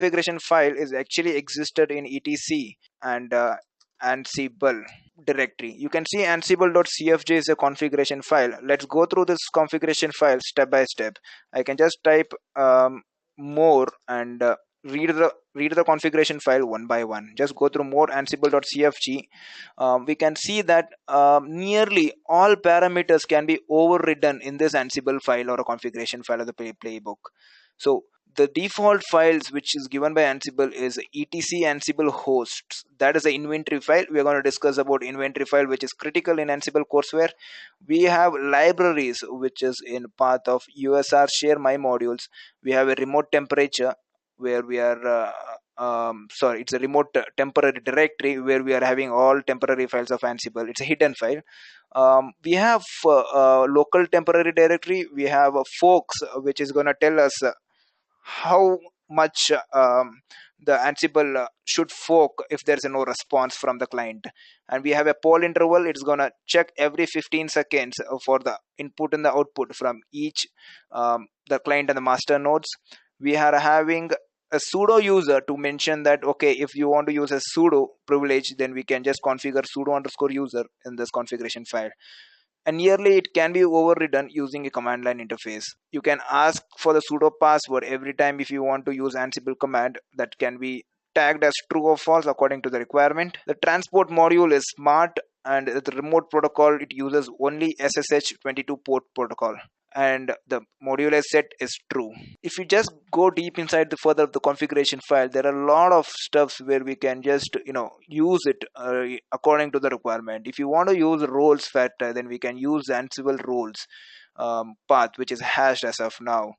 configuration file is actually existed in etc and Ansible directory. You can see ansible.cfg is a configuration file. Let's go through this configuration file step by step. I can just type more and read the configuration file one by one. Just go through more ansible.cfg. We can see that nearly all parameters can be overridden in this Ansible file or a configuration file of the playbook. So the default files which is given by Ansible is etc Ansible hosts. That is the inventory file. We are going to discuss about inventory file, which is critical in Ansible courseware. We have libraries, which is in path of usr share my modules. We have a remote temperature where we are sorry, it's a remote temporary directory where we are having all temporary files of Ansible. It's a hidden file. We have local temporary directory. We have folks, which is going to tell us how much the Ansible should fork if there's no response from the client. And we have a poll interval. It's gonna check every 15 seconds for the input and the output from each the client and the master nodes. We are having a sudo user to mention that, okay, if you want to use a sudo privilege, then we can just configure sudo underscore user in this configuration file. And nearly it can be overridden using a command line interface. You can ask for the sudo password every time if you want to use Ansible command. That can be tagged as true or false according to the requirement. The transport module is smart, and the remote protocol, it uses only SSH 22 port protocol, and the module set is true. If you just go deep inside the further of the configuration file, there are a lot of stuffs where we can just use it according to the requirement. If you want to use roles factor, then we can use Ansible roles path, which is hashed as of now.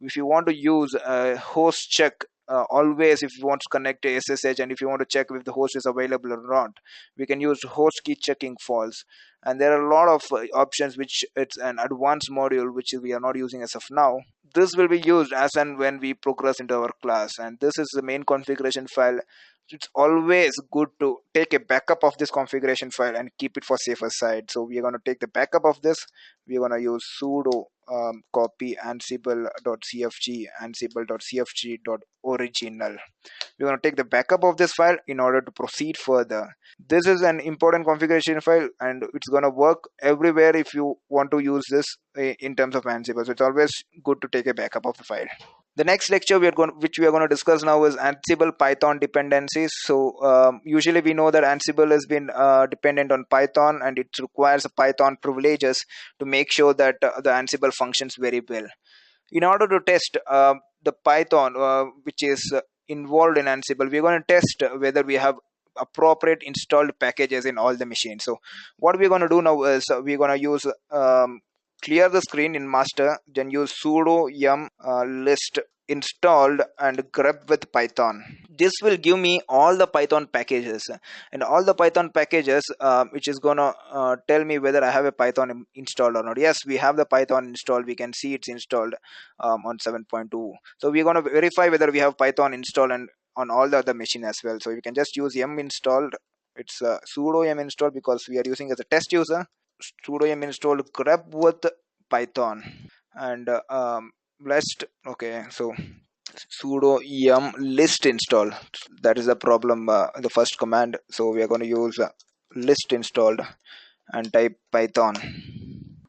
If you want to use host check, always if you want to connect to SSH and if you want to check if the host is available or not, we can use host key checking false. And there are a lot of options which it's an advanced module which we are not using as of now. This will be used as and when we progress into our class, and this is the main configuration file. It's always good to take a backup of this configuration file and keep it for safer side. So we are going to take the backup of this. We are going to use sudo copy ansible.cfg ansible.cfg.original. We're going to take the backup of this file in order to proceed further. This is an important configuration file, and it's going to work everywhere if you want to use this in terms of Ansible. So it's always good to take a backup of the file. The next lecture which we are going to discuss now is Ansible Python dependencies. So usually we know that Ansible has been dependent on Python, and it requires Python privileges to make sure that the Ansible functions very well. In order to test the Python which is involved in Ansible, we're going to test whether we have appropriate installed packages in all the machines. So what we're going to do now is we're going to use clear the screen in master, then use sudo yum list installed and grep with Python. This will give me all the Python packages, and all the Python packages which is gonna tell me whether I have a Python installed or not. Yes, we have the Python installed. We can see it's installed on 7.2. So we're gonna verify whether we have Python installed and on all the other machine as well. So you can just use yum installed. It's sudo yum installed because we are using as a test user. Sudo yum installed grep with Python and list. Okay, so sudo yum list install. That is the problem, the first command. So we are going to use list installed and type Python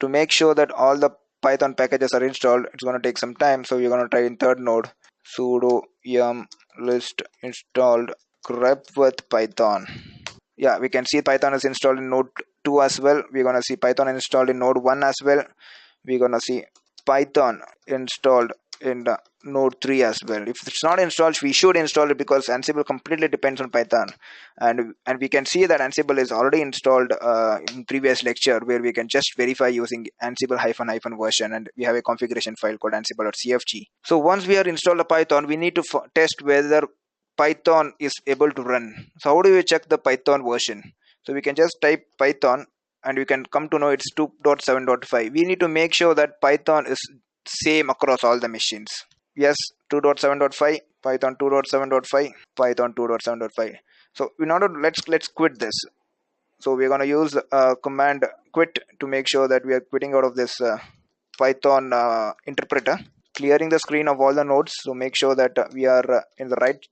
to make sure that all the Python packages are installed. It's going to take some time, so we're going to try in third node sudo yum list installed grep with Python. Yeah, we can see Python is installed in node 2 as well. We're going to see Python installed in node 1 as well. We're going to see Python installed in the node 3 as well. If it's not installed, we should install it because Ansible completely depends on Python. And we can see that Ansible is already installed in previous lecture, where we can just verify using Ansible -- version, and we have a configuration file called ansible.cfg. So once we are installed the Python, we need to test whether Python is able to run. So how do we check the Python version? So we can just type Python and we can come to know it's 2.7.5. We need to make sure that Python is same across all the machines. Yes, 2.7.5, Python 2.7.5, Python 2.7.5. So in order to, let's quit this. So we're going to use command quit to make sure that we are quitting out of this Python interpreter. clearing the screen of all the nodes. So make sure that we are in the right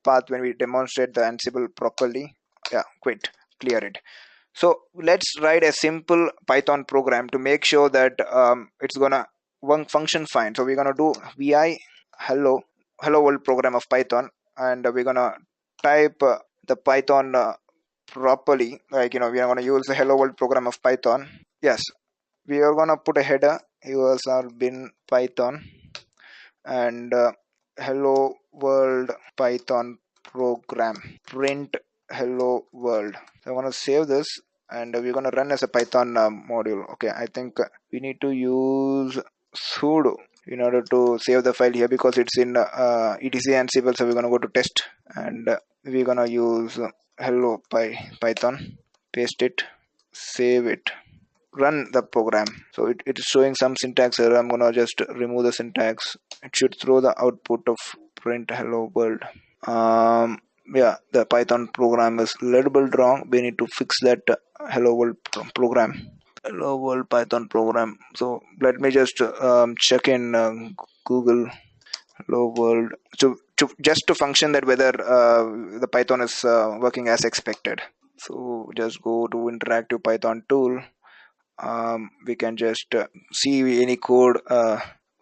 path when we demonstrate the Ansible properly. Yeah, quit, clear it. So let's write a simple Python program to make sure that it's gonna function fine. So we're gonna do vi hello world program of Python, and we're gonna type the Python properly. Like, we are gonna use the hello world program of Python. Yes, we are gonna put a header. Yours are bin Python, and hello world Python program, print hello world. So I want to save this, and we're going to run as a Python module. Okay, I think we need to use sudo in order to save the file here, because it's in etc Ansible. So we're going to go to test, and we're going to use hello Python, paste it, save it, run the program. So it is showing some syntax error. I'm gonna just remove the syntax. It should throw the output of print hello world. Yeah, the Python program is a little bit wrong. We need to fix that hello world program, hello world Python program. So let me just check in Google hello world to just to function that whether the Python is working as expected. So just go to interactive Python tool. We can just see any code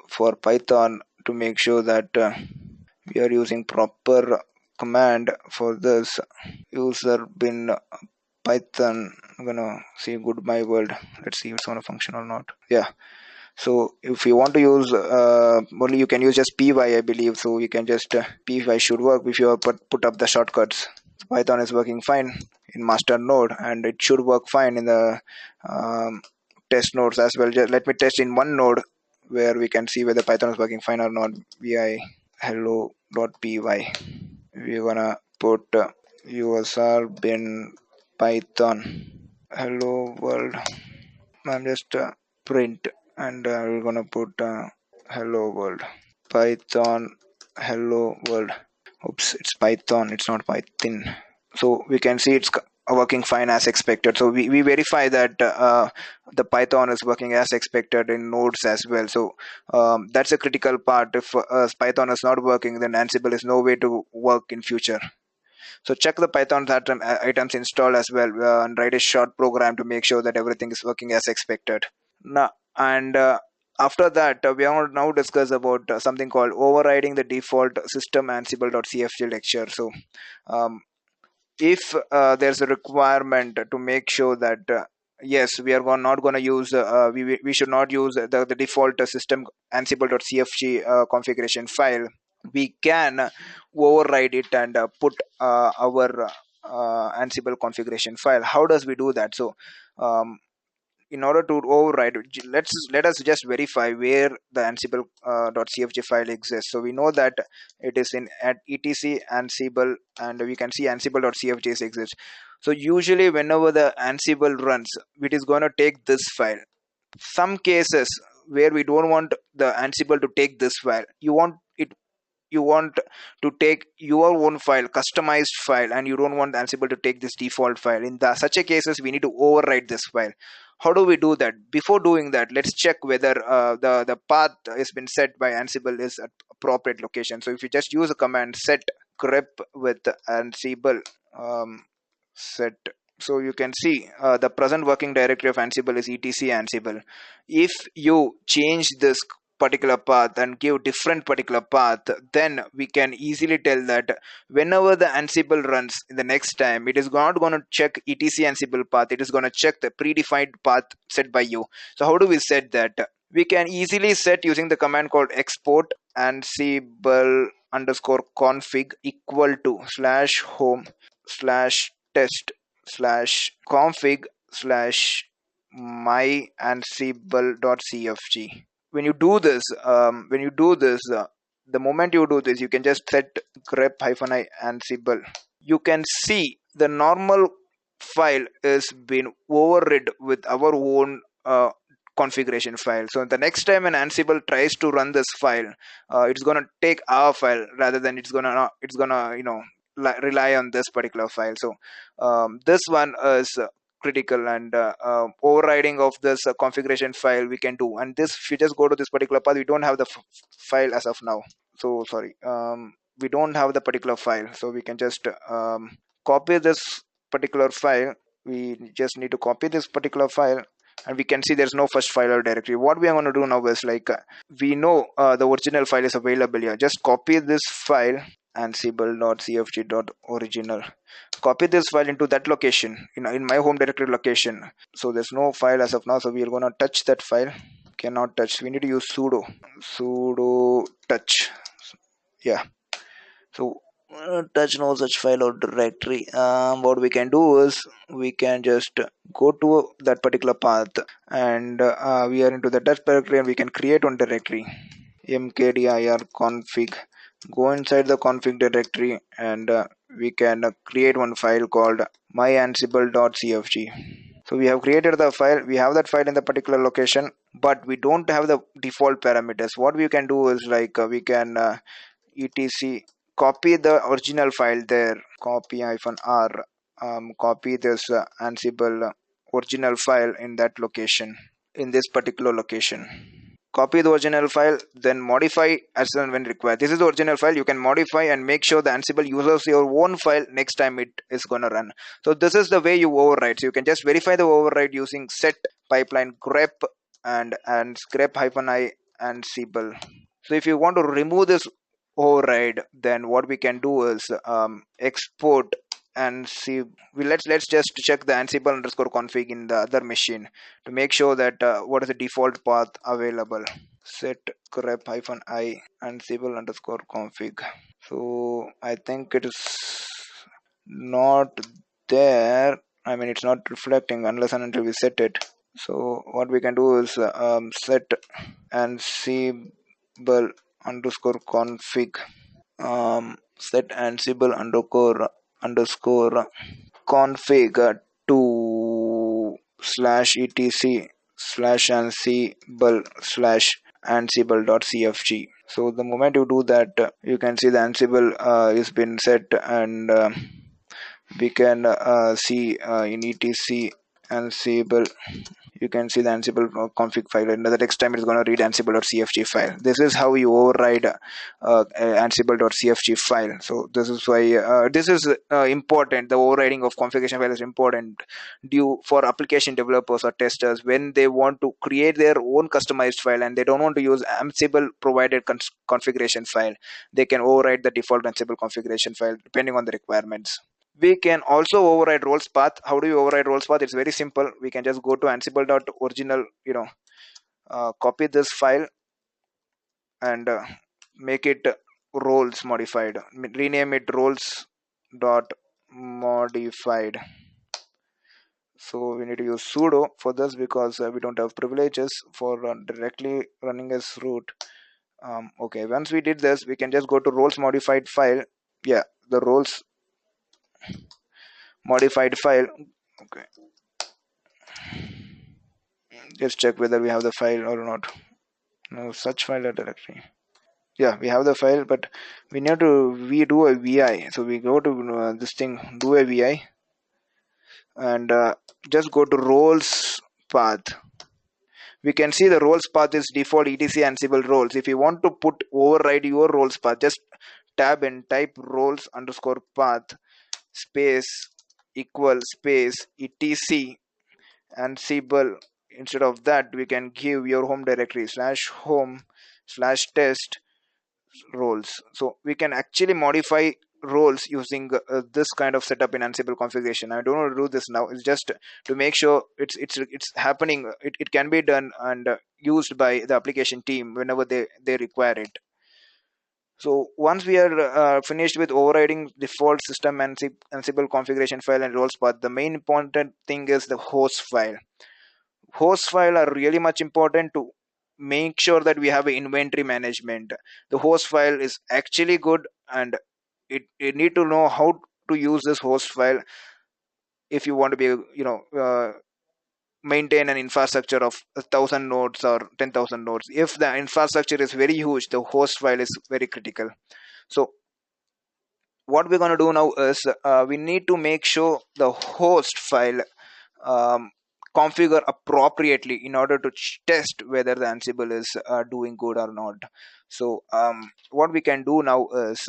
for Python to make sure that we are using proper command for this. User bin Python. I'm gonna see good my world. Let's see if it's gonna function or not. Yeah. So if you want to use only, you can use just py, I believe. So you can just py should work if you put up the shortcuts. Python is working fine in master node, and it should work fine in the test nodes as well. Just let me test in one node where we can see whether Python is working fine or not. Vi hello.py. We're gonna put usr bin Python hello world. I'm just print, and we're gonna put hello world Python hello world. Oops, it's Python, it's not Python. So we can see it's working fine as expected. So we verify that the Python is working as expected in nodes as well. So that's a critical part. If Python is not working, then Ansible is no way to work in future. So check the Python items installed as well, and write a short program to make sure that everything is working as expected. Now, and after that, we are now discuss about something called overriding the default system Ansible.cfg lecture. So um, if there's a requirement to make sure that yes, we are not going to use we should not use the default system Ansible.cfg configuration file, we can override it and put our Ansible configuration file. How does we do that? So um, in order to override, let us just verify where the Ansible .cfg file exists. So we know that it is in at etc Ansible, and we can see Ansible.cfg exists. So usually whenever the Ansible runs, it is going to take this file. Some cases where we don't want the Ansible to take this file, you want to take your own file, customized file, and you don't want Ansible to take this default file. In such a cases, we need to override this file. How do we do that? Before doing that, let's check whether the path has been set by Ansible is at appropriate location. So if you just use a command set grep with Ansible set, so you can see the present working directory of Ansible is etc Ansible. If you change this particular path and give different particular path, then we can easily tell that whenever the Ansible runs in the next time, it is not going to check etc Ansible path, it is going to check the predefined path set by you. So how do we set that? We can easily set using the command called export Ansible underscore config equal to /home /test /config /my Ansible.cfg. When you do this, the moment you do this, you can just set grep -i Ansible. You can see the normal file is been overrid with our own configuration file. So the next time an Ansible tries to run this file, it's gonna take our file rather than it's gonna rely on this particular file. So this one is critical, and overriding of this configuration file we can do. And this, if you just go to this particular path, we don't have the file as of now. So sorry, we don't have the particular file, so we can just copy this particular file. We just need to copy this particular file, and we can see there's no first file or directory. What we are going to do now is, like, we know the original file is available here. Just copy this file, ansible.cfg.original. Copy this file into that location, in my home directory location. So there's no file as of now, so we are going to touch that file. Cannot touch. We need to use sudo touch. Yeah. So touch no such file or directory. What we can do is, we can just go to that particular path, and we are into the touch directory, and we can create one directory, mkdir config. Go inside the config directory, and we can create one file called myansible.cfg. So we have created the file. We have that file in the particular location, but we don't have the default parameters. What we can do is, like, we can etc copy the original file there, copy -r, copy this Ansible original file in that location, in this particular location. Copy the original file, then modify as and when required. This is the original file. You can modify and make sure the Ansible uses your own file next time it is going to run. So this is the way you override. So you can just verify the override using set pipeline grep and grep -i Ansible. So if you want to remove this override, then what we can do is export and see. Let's just check the ansible_config in the other machine to make sure that what is the default path available. Set grep -i ansible_config. So I think it is not there. I mean, it's not reflecting unless and until we set it. So what we can do is set ansible_config, set ansible_config to /etc/ansible/ansible.cfg. So the moment you do that, you can see the Ansible is been set, and we can see in etc Ansible, you can see the Ansible config file, and the next time it's going to read ansible.cfg file. This is how you override ansible.cfg file. So this is why this is important. The overriding of configuration file is important due for application developers or testers when they want to create their own customized file and they don't want to use Ansible provided configuration file. They can override the default Ansible configuration file depending on the requirements. We can also override roles path. How do you override roles path? It's very simple. We can just go to ansible.original, copy this file and make it roles modified. Rename it roles.modified. So we need to use sudo for this because we don't have privileges for directly running as root. Okay, once we did this, we can just go to roles modified file. Yeah, the roles modified file. Okay, just check whether we have the file or not. No such file or directory. Yeah, we have the file, but we need to do a vi. So we go to this thing, do a vi, and just go to roles path. We can see the roles path is default etc Ansible roles. If you want to override your roles path, just tab and type roles_path space equal space etc Ansible. Instead of that, we can give your home directory /home/test roles. So we can actually modify roles using this kind of setup in Ansible configuration. I don't want to do this now. It's just to make sure it's happening. It can be done and used by the application team whenever they require it. So once we are finished with overriding default system Ansible configuration file and roles path, the main important thing is the host file. Host file are really much important to make sure that we have an inventory management. The host file is actually good, and you need to know how to use this host file if you want to be maintain an infrastructure of 1,000 nodes or 10,000 nodes. If the infrastructure is very huge, the host file is very critical. So what we're going to do now is we need to make sure the host file configure appropriately in order to test whether the Ansible is doing good or not. So what we can do now is,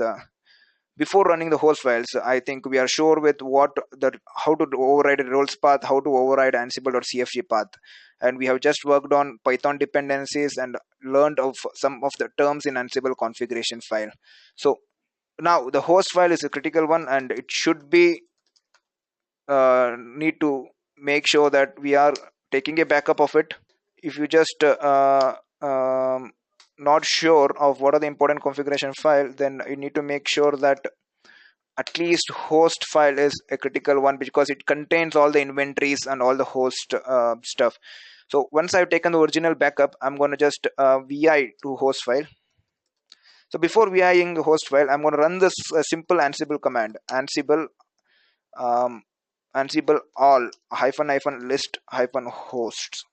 before running the host files, I think we are sure with how to override a roles path, how to override Ansible.cfg path, and we have just worked on Python dependencies and learned of some of the terms in Ansible configuration file. So now the host file is a critical one, and it should be need to make sure that we are taking a backup of it. If you just not sure of what are the important configuration file, then you need to make sure that at least host file is a critical one, because it contains all the inventories and all the host stuff. So once I've taken the original backup, I'm going to just vi to host file. So before viing the host file, I'm going to run this simple Ansible command, Ansible um, Ansible all --list -hosts.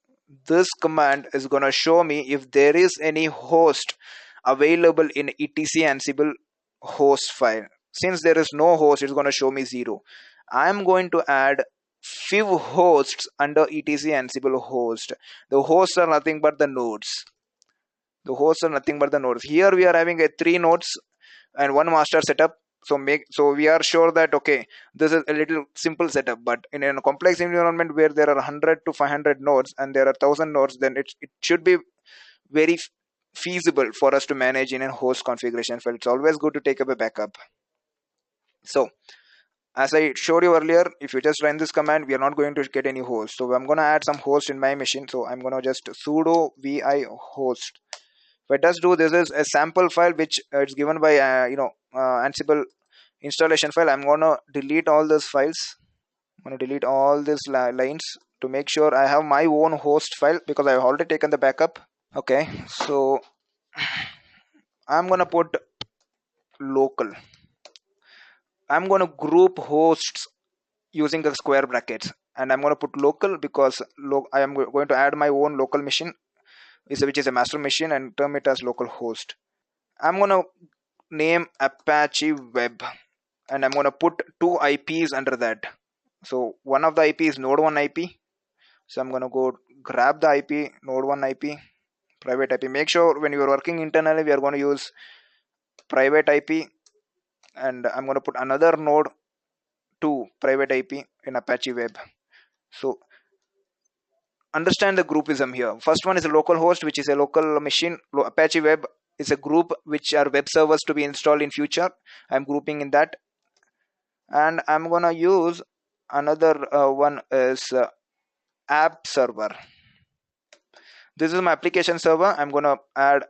This command is going to show me if there is any host available in etc Ansible host file. Since there is no host, it's going to show me 0. I'm going to add few hosts under etc Ansible host. The hosts are nothing but the nodes. The hosts are nothing but the nodes. Here we are having a 3 nodes and 1 master setup. So we are sure that okay, this is a little simple setup, but in a complex environment where there are 100 to 500 nodes and there are 1000 nodes, then it should be very feasible for us to manage in a host configuration file. It's always good to take up a backup. So as I showed you earlier, if you just run this command, we are not going to get any host. So I'm going to add some host in my machine. So I'm going to just sudo vi host. If it does do, this is a sample file which it's given by Ansible installation file. I'm going to delete all these files. I'm going to delete all these lines to make sure I have my own host file, because I've already taken the backup. Okay, so I'm going to put local. I'm going to group hosts using the square brackets, and I'm going to put local because I am going to add my own local machine, which is a master machine, and term it as local host. I'm going to name Apache Web, and I'm going to put 2 IPs under that. So one of the IP is node 1 IP. So I'm going to go grab the IP, node 1 IP, private IP. Make sure when you are working internally, we are going to use private IP, and I'm going to put another node 2 private IP in Apache Web. So understand the groupism here. First one is a local host, which is a local machine. Apache Web is a group which are web servers to be installed in future. I'm grouping in that, and I'm gonna use another one is app server. This is my application server. I'm gonna add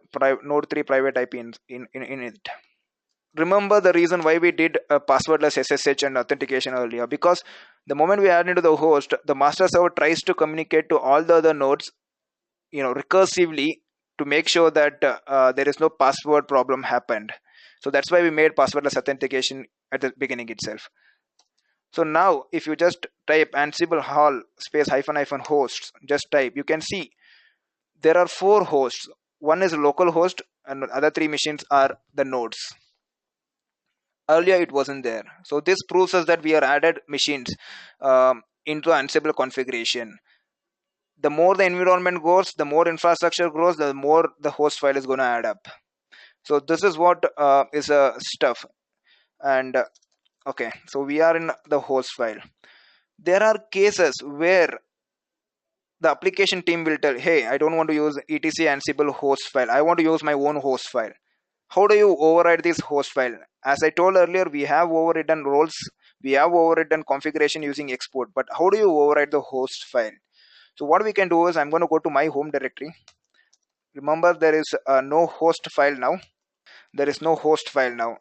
node 3 private IP in it. Remember the reason why we did passwordless SSH and authentication earlier, because the moment we add into the host, the master server tries to communicate to all the other nodes, recursively, to make sure that there is no password problem happened. So that's why we made passwordless authentication at the beginning itself. So now if you just type Ansible hall space -- hosts, just type, you can see there are 4 hosts. One is a local host, and the other 3 machines are the nodes. Earlier it wasn't there. So this proves us that we are added machines into Ansible configuration. The more the environment grows, the more infrastructure grows, the more the host file is going to add up. So this is what is stuff. And okay, so we are in the host file. There are cases where the application team will tell, hey, I don't want to use etc Ansible host file, I want to use my own host file. How do you override this host file? As I told earlier, we have overridden roles, we have overridden configuration using export, but how do you override the host file? So what we can do is, I'm going to go to my home directory. Remember, there is no host file now. There is no host file now,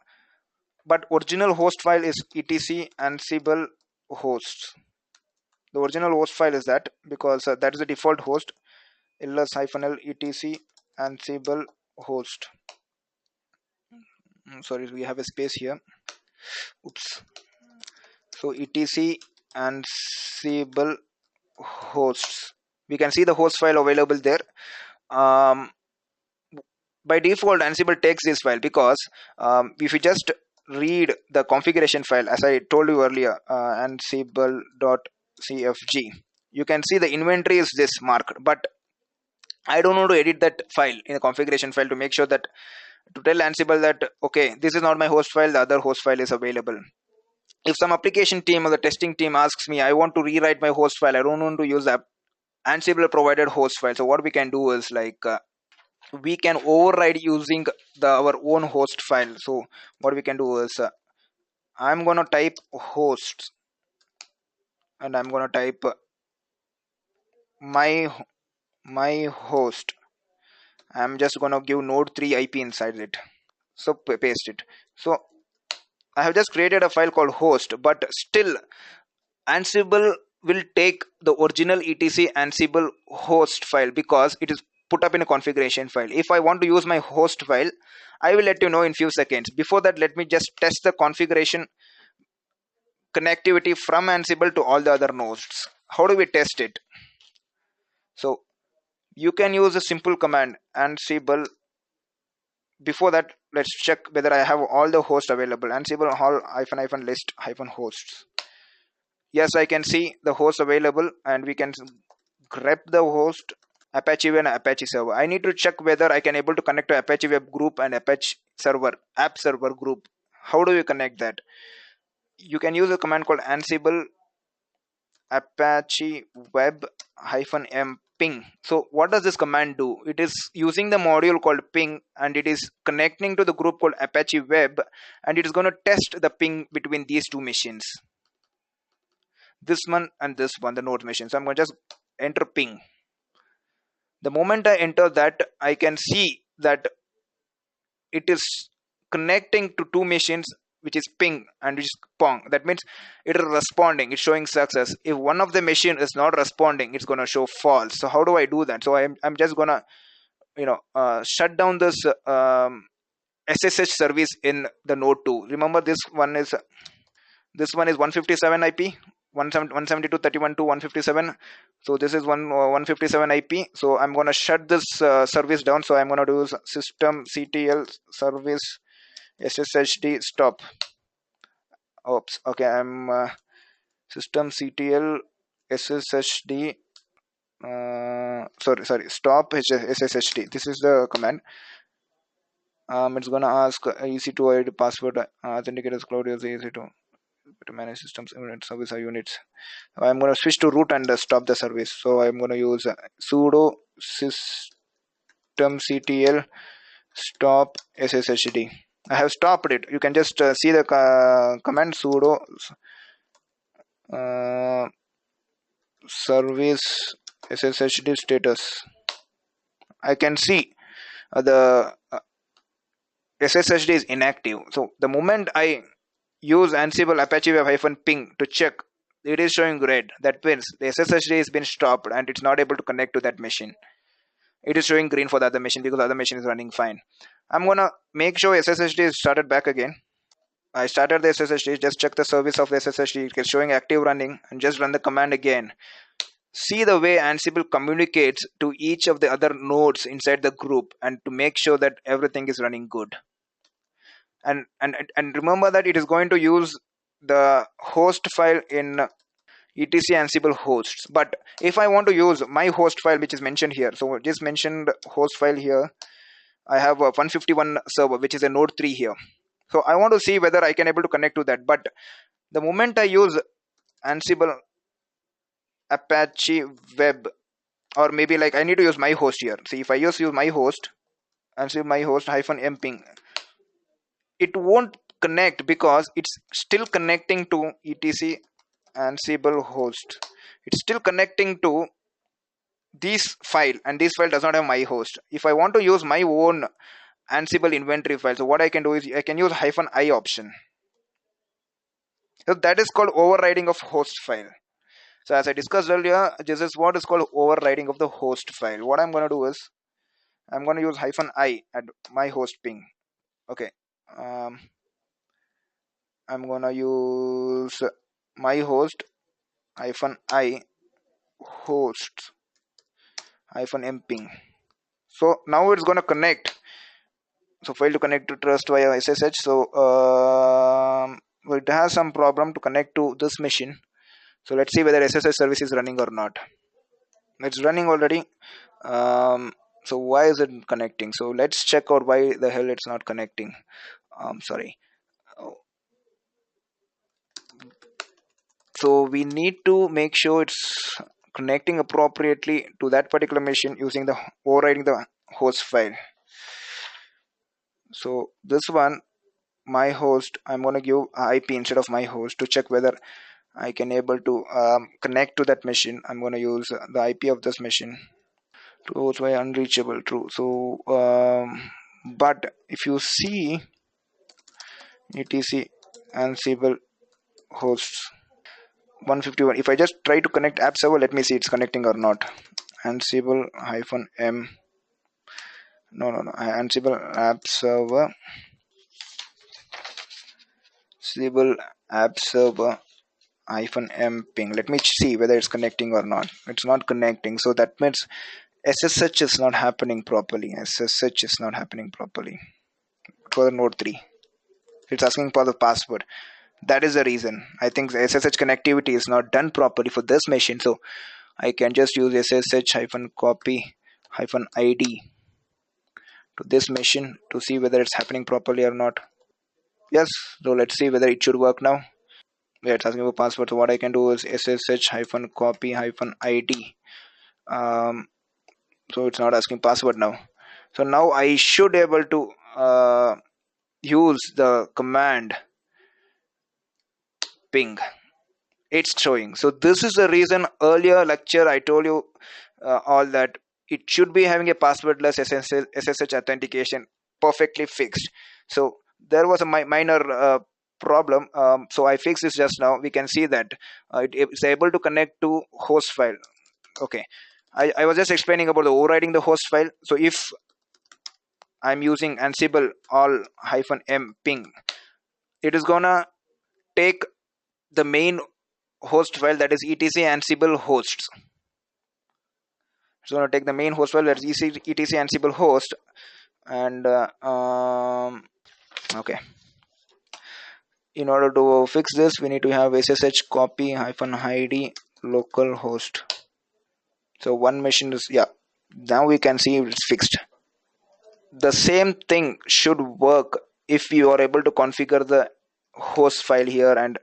but original host file is etc Ansible hosts. The original host file is that, because that is the default host, ls-l etc Ansible host. Sorry, we have a space here. Oops. So etc Ansible hosts, we can see the host file available there. By default, Ansible takes this file, because if you just read the configuration file, as I told you earlier, ansible.cfg, you can see the inventory is this marked, but I don't want to edit that file in the configuration file to make sure that, to tell Ansible that okay, this is not my host file, the other host file is available. If some application team or the testing team asks me, I want to rewrite my host file, I don't want to use the Ansible provided host file. So what we can do is like we can override using our own host file. So what we can do is I'm gonna type hosts, and I'm gonna type my my host. I'm just gonna give node 3 IP inside it. So paste it. So I have just created a file called host, but still Ansible will take the original etc Ansible host file because it is put up in a configuration file. If I want to use my host file, I will let you know in few seconds. Before that, let me just test the configuration connectivity from Ansible to all the other nodes. How do we test it? So you can use a simple command Ansible. Before that, let's check whether I have all the hosts available. Ansible all -- list -hosts. Yes, I can see the hosts available, and we can grep the host Apache Web and Apache server. I need to check whether I can able to connect to Apache Web group and Apache server app server group. How do you connect that? You can use a command called Ansible Apache Web -m ping. So what does this command do? It is using the module called ping, and it is connecting to the group called Apache Web, and it is going to test the ping between these two machines, this one and this one, the node machine. So I'm going to just enter ping. The moment I enter that, I can see that it is connecting to two machines, which is ping and which is pong. That means it is responding, it's showing success. If one of the machine is not responding, it's going to show false. So how do I do that? So I'm just going to shut down this SSH service in the node 2. Remember, this one is 157 IP, 172.31.2.157. So this is 157 IP. So I'm going to shut this service down. So I'm going to do systemctl service sshd stop. Oops. Okay, I'm systemctl sshd. Sorry. Stop sshd. This is the command. It's gonna ask EC2 ID password authenticators cloud user EC2 to manage systems service units. I'm going to switch to root and stop the service. So I'm going to use sudo systemctl stop sshd. I have stopped it. You can just see the command sudo service sshd status. I can see the SSHD is inactive. So the moment I use Ansible Apache Web -ping to check, it is showing red. That means the SSHD has been stopped and it's not able to connect to that machine. It is showing green for the other machine because the other machine is running fine. I'm gonna make sure SSHD is started back again. I started the SSHD, just check the service of the SSHD. It is showing active running, and just run the command again. See the way Ansible communicates to each of the other nodes inside the group, and to make sure that everything is running good. And remember that it is going to use the host file in etc Ansible hosts. But if I want to use my host file, which is mentioned here, so just mentioned host file here, I have a 151 server, which is a node 3 here. So I want to see whether I can able to connect to that. But the moment I use Ansible Apache Web, or maybe like I need to use my host here. See, if I use my host, Ansible my host -m ping, it won't connect because it's still connecting to etc Ansible host. It's still connecting to this file, and this file does not have my host. If I want to use my own Ansible inventory file, so what I can do is I can use -i option. So that is called overriding of host file. So as I discussed earlier, this is what is called overriding of the host file. What I'm going to do is I'm going to use -i at my host ping. Okay. I'm going to use my host -i hosts -m ping. So now it's going to connect. So fail to connect to trust via SSH. So it has some problem to connect to this machine. So let's see whether SSH service is running or not. It's running already. So why is it connecting? So let's check out why the hell it's not connecting. Sorry. Oh, so we need to make sure it's connecting appropriately to that particular machine using the overriding the host file. So this one, my host, I'm going to give IP instead of my host to check whether I can able to connect to that machine. I'm going to use the IP of this machine. To by unreachable, true. So but if you see etc ansible hosts 151, if I just try to connect app server, let me see it's connecting or not. Ansible hyphen m, no, Ansible app server, Ansible app server hyphen m ping. Let me see whether it's connecting or not. It's not connecting, so that means SSH is not happening properly. SSH is not happening properly for the node 3. It's asking for the password. That is the reason. I think the SSH connectivity is not done properly for this machine. So I can just use SSH hyphen copy hyphen ID to this machine to see whether it's happening properly or not. Yes. So let's see whether it should work now. Yeah, it's asking for password. So what I can do is SSH hyphen copy hyphen ID. So it's not asking password now. So now I should able to use the command ping. It's showing. So this is the reason earlier lecture I told you all that it should be having a passwordless SSH authentication perfectly fixed. So there was a minor problem. So I fixed this just now. We can see that it's able to connect to host file. Okay, I was just explaining about the overriding the host file. So if I'm using Ansible all hyphen m ping, it is gonna take the main host file, that is etc ansible hosts. It's going to take the main host file, that's etc ansible host, and okay, in order to fix this we need to have SSH copy hyphen id local host. So one machine is, yeah, now we can see it's fixed. The same thing should work if you are able to configure the host file here and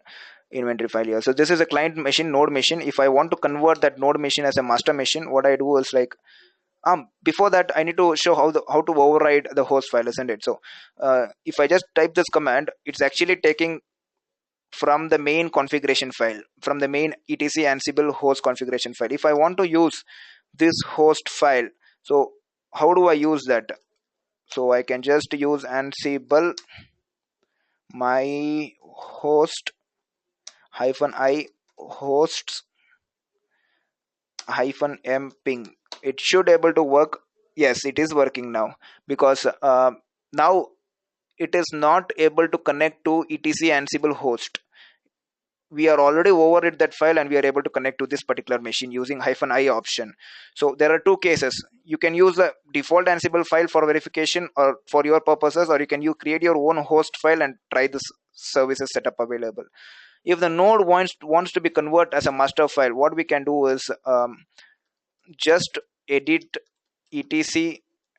inventory file here. So this is a client machine, node machine. If I want to convert that node machine as a master machine, what I do is like before that I need to show how to override the host file, isn't it? So if I just type this command, it's actually taking from the main configuration file, from the main etc ansible host configuration file. If I want to use this host file, so how do I use that? So I can just use ansible my host hyphen I hosts hyphen m ping. It should able to work. Yes, it is working now, because now it is not able to connect to etc ansible host. We are already overrid that file and we are able to connect to this particular machine using hyphen I option. So there are two cases. You can use the default Ansible file for verification or for your purposes, or you create your own host file and try this services setup available. If the node wants to be converted as a master file, what we can do is just edit etc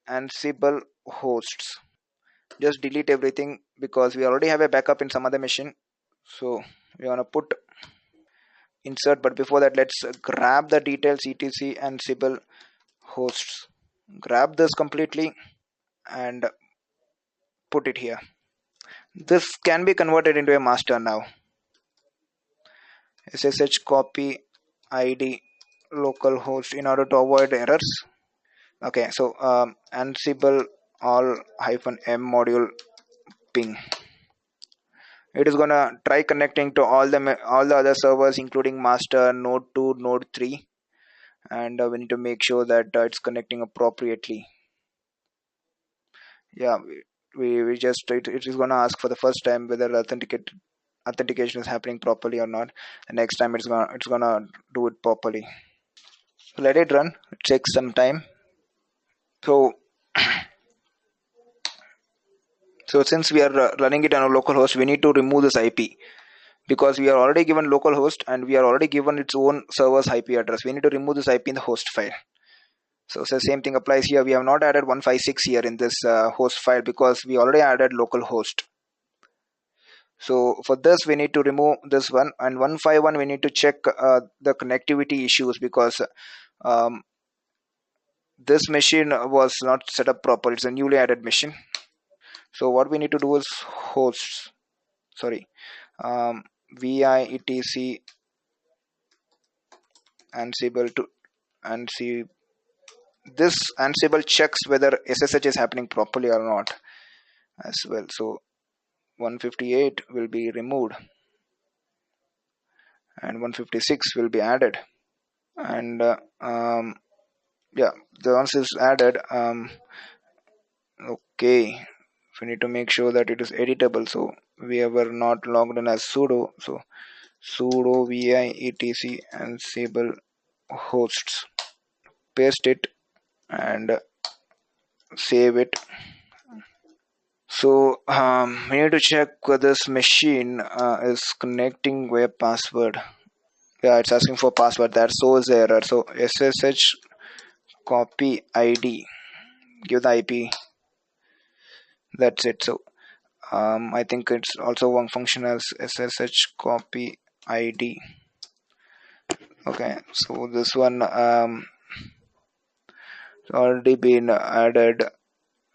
ansible hosts. Just delete everything because we already have a backup in some other machine. So we want to put insert, but before that let's grab the details etc ansible hosts. Grab this completely and put it here. This can be converted into a master now. SSH copy ID localhost in order to avoid errors. Okay, so Ansible all hyphen m module ping. It is gonna try connecting to all the other servers, including master, node 2, node 3, and we need to make sure that it's connecting appropriately. Yeah, we just it is gonna ask for the first time whether authentication is happening properly or not. The next time it's gonna do it properly. So let it run. It takes some time. So since we are running it on a local host, we need to remove this IP. because we are already given localhost and we are already given its own server's IP address. We need to remove this IP in the host file. So same thing applies here. We have not added 156 here in this host file because we already added localhost. So for this we need to remove this one, and 151 we need to check the connectivity issues because um, this machine was not set up proper. It's a newly added machine. So what we need to do is hosts, sorry, vi etc ansible to ansible. This ansible checks whether SSH is happening properly or not as well. So 158 will be removed and 156 will be added, and yeah, the once is added, okay, we need to make sure that it is editable. So we were not logged in as sudo, so sudo vi etc ansible hosts, paste it and save it. So we need to check whether this machine is connecting via password. Yeah, it's asking for password. That shows the error. So SSH copy ID, give the IP. That's it. So I think it's also one function as SSH copy ID. Okay, so this one already been added.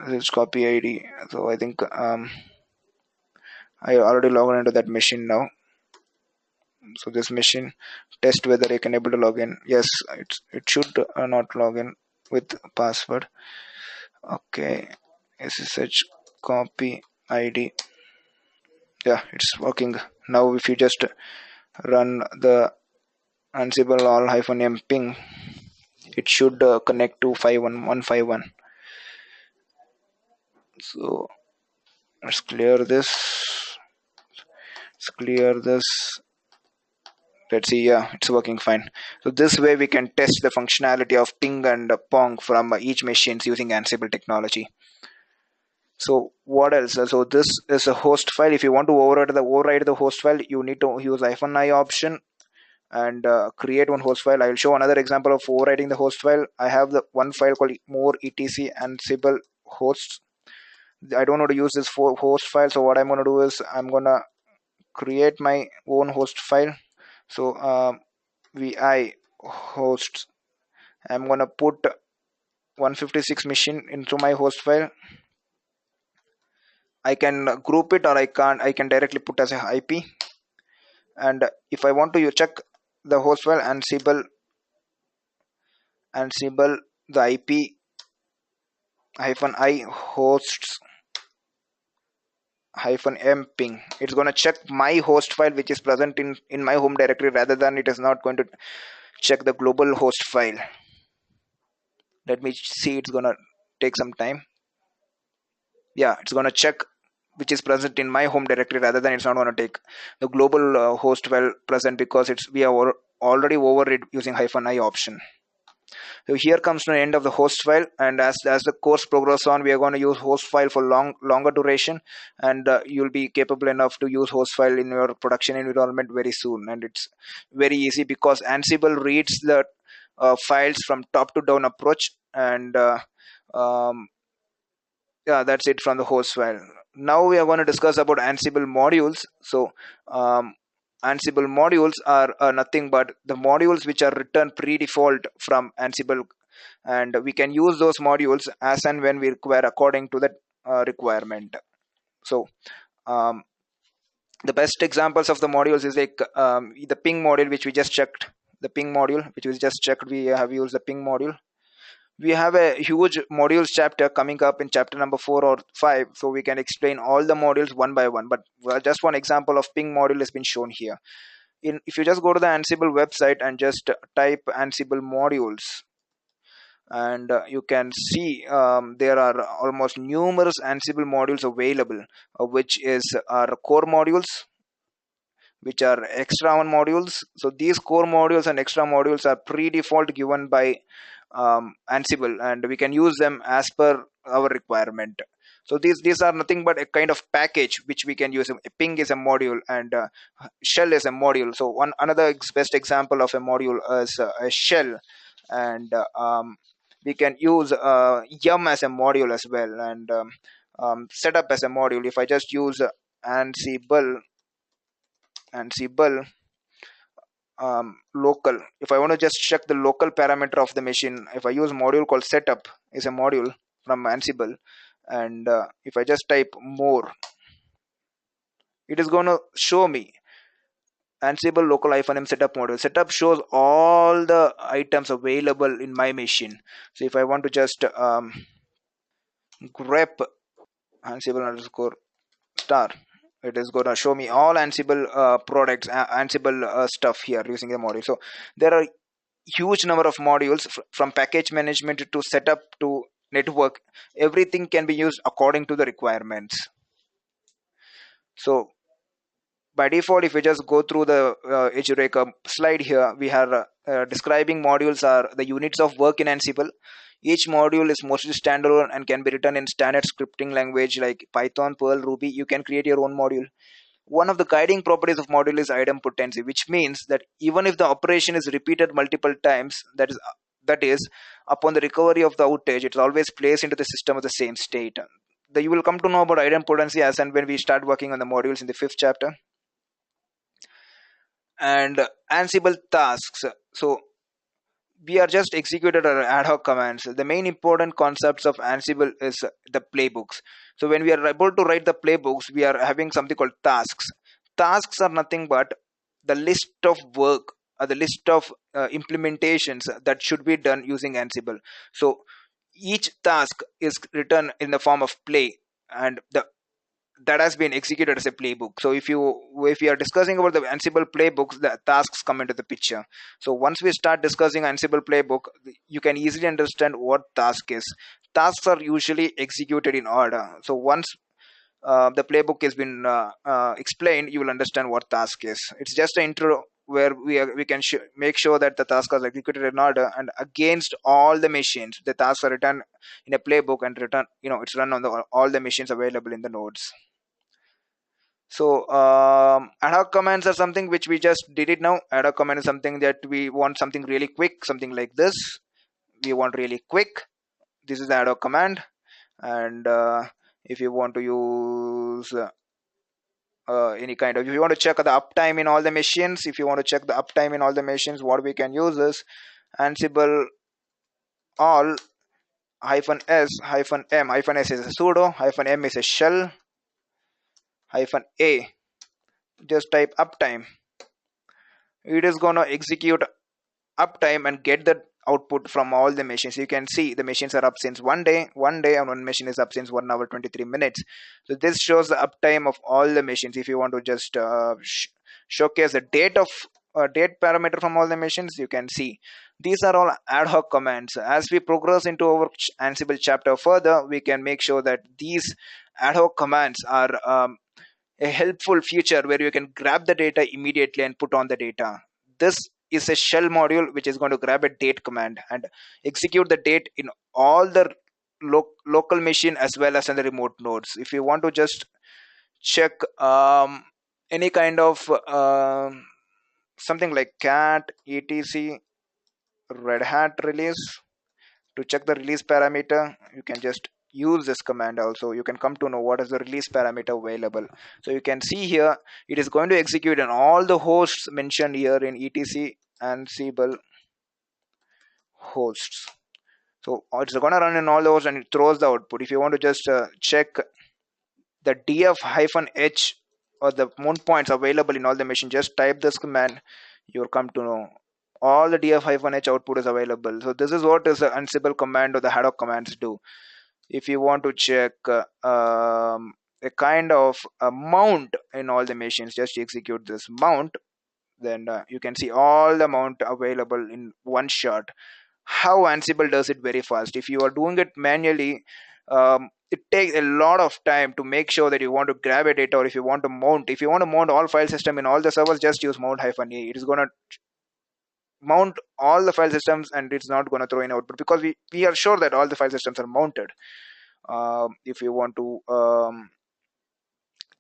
This copy ID. So I think I already logged into that machine now. So this machine test whether I can able to log in. Yes, it should not log in with password. Okay, SSH copy ID. Yeah, it's working now. If you just run the ansible all -m ping, it should connect to 51151. So let's clear this. Let's clear this. Let's see. Yeah, it's working fine. So this way we can test the functionality of ping and pong from each machines using Ansible technology. So what else? So this is a host file. If you want to override the host file, you need to use -i option and create one host file. I will show another example of overriding the host file. I have the one file called more etc ansible hosts. I don't know to use this for host file. So what I'm going to do is I'm going to create my own host file. So vi hosts, I'm going to put 156 machine into my host file. I can group it or I can't. I can directly put as a IP. And if I want to check the host file ansible the IP -i hosts -m ping, it's going to check my host file which is present in my home directory, rather than it is not going to check the global host file. Let me see. It's going to take some time. Yeah, it's going to check which is present in my home directory, rather than it's not going to take the global host file present, because we are already overrid using -i option. So here comes to the end of the host file, and as the course progresses on, we are going to use host file for longer duration, and you'll be capable enough to use host file in your production environment very soon. And it's very easy because Ansible reads the files from top to down approach, and yeah, that's it from the host file. Now we are going to discuss about Ansible modules. So Ansible modules are nothing but the modules which are written pre-default from Ansible, and we can use those modules as and when we require according to the requirement. So the best examples of the modules is like the ping module, which we just checked. The ping module, which we just checked, we have used the ping module. We have a huge modules chapter coming up in chapter number 4 or 5, so we can explain all the modules one by one, but just one example of ping module has been shown here. If you just go to the Ansible website and just type Ansible modules, and you can see there are almost numerous Ansible modules available, which is our core modules, which are extra one modules. So these core modules and extra modules are pre-default given by Ansible, and we can use them as per our requirement. So these are nothing but a kind of package which we can use. A ping is a module, and shell is a module. So one another best example of a module is a shell, and we can use yum as a module as well, and setup as a module. If I just use Ansible local, if I want to just check the local parameter of the machine, if I use module called setup is a module from Ansible, and if I just type more, it is going to show me Ansible local -m setup module. Setup shows all the items available in my machine. So if I want to just grep Ansible underscore star, it is going to show me all Ansible products, Ansible stuff here using the module. So there are huge number of modules from package management to setup to network. Everything can be used according to the requirements. So by default, if we just go through the Edureka slide here, we are describing modules are the units of work in Ansible. Each module is mostly standalone and can be written in standard scripting language like Python, Perl, Ruby. You can create your own module. One of the guiding properties of module is idempotency, which means that even if the operation is repeated multiple times, that is upon the recovery of the outage, it's always placed into the system of the same state. You will come to know about idempotency as and when we start working on the modules in the 5th chapter. And Ansible tasks. So we are just executed our ad hoc commands. The main important concepts of Ansible is the playbooks. So when we are able to write the playbooks, we are having something called tasks. Tasks are nothing but the list of work or the list of implementations that should be done using Ansible. So each task is written in the form of play, and that has been executed as a playbook. So if we are discussing about the Ansible playbooks, the tasks come into the picture. So once we start discussing Ansible playbook, you can easily understand what task is. Tasks are usually executed in order. So once the playbook has been explained, you will understand what task is. It's just an intro where we can make sure that the tasks are executed in order and against all the machines. The tasks are written in a playbook and it's run on all the machines available in the nodes. So ad hoc commands are something which we just did it now. Ad hoc command is something that we want something really quick, something like this. We want really quick. This is the ad hoc command. And if you want to use any kind of, if you want to check the uptime in all the machines, what we can use is Ansible all -s -m. -s is a sudo, -m is a shell, -a, just type uptime. It is going to execute uptime and get the output from all the machines. You can see the machines are up since one day, and one machine is up since 1 hour 23 minutes. So this shows the uptime of all the machines. If you want to just showcase the date parameter from all the machines, you can see these are all ad hoc commands. As we progress into our Ansible chapter further, we can make sure that these ad hoc commands are a helpful feature where you can grab the data immediately and put on the data. This is a shell module which is going to grab a date command and execute the date in all the local machine as well as in the remote nodes. If you want to just check any kind of something like cat etc red hat release, to check the release parameter, you can just use this command. Also you can come to know what is the release parameter available. So you can see here it is going to execute on all the hosts mentioned here in etc Ansible hosts. So it's going to run in all those and it throws the output. If you want to just check the df-h or the mount points available in all the machines, just type this command. You'll come to know all the df-h output is available. So this is what is the Ansible command or the ad hoc commands do. If you want to check a kind of a mount in all the machines, just execute this mount. Then you can see all the mount available in one shot. How Ansible does it very fast. If you are doing it manually, it takes a lot of time to make sure that you want to grab a data, or if you want to mount all file system in all the servers, just use mount -a. It is going to mount all the file systems and it's not going to throw in output because we are sure that all the file systems are mounted. if you want to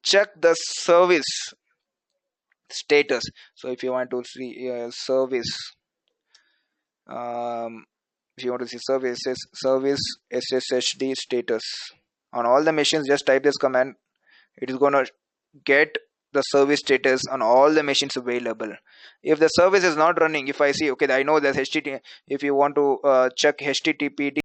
check the service status. So if you want to see service, um, if you want to see service SSHD status on all the machines, just type this command. It is gonna get the service status on all the machines available. If the service is not running, if I see, okay, I know that HTTP, if you want to check HTTPD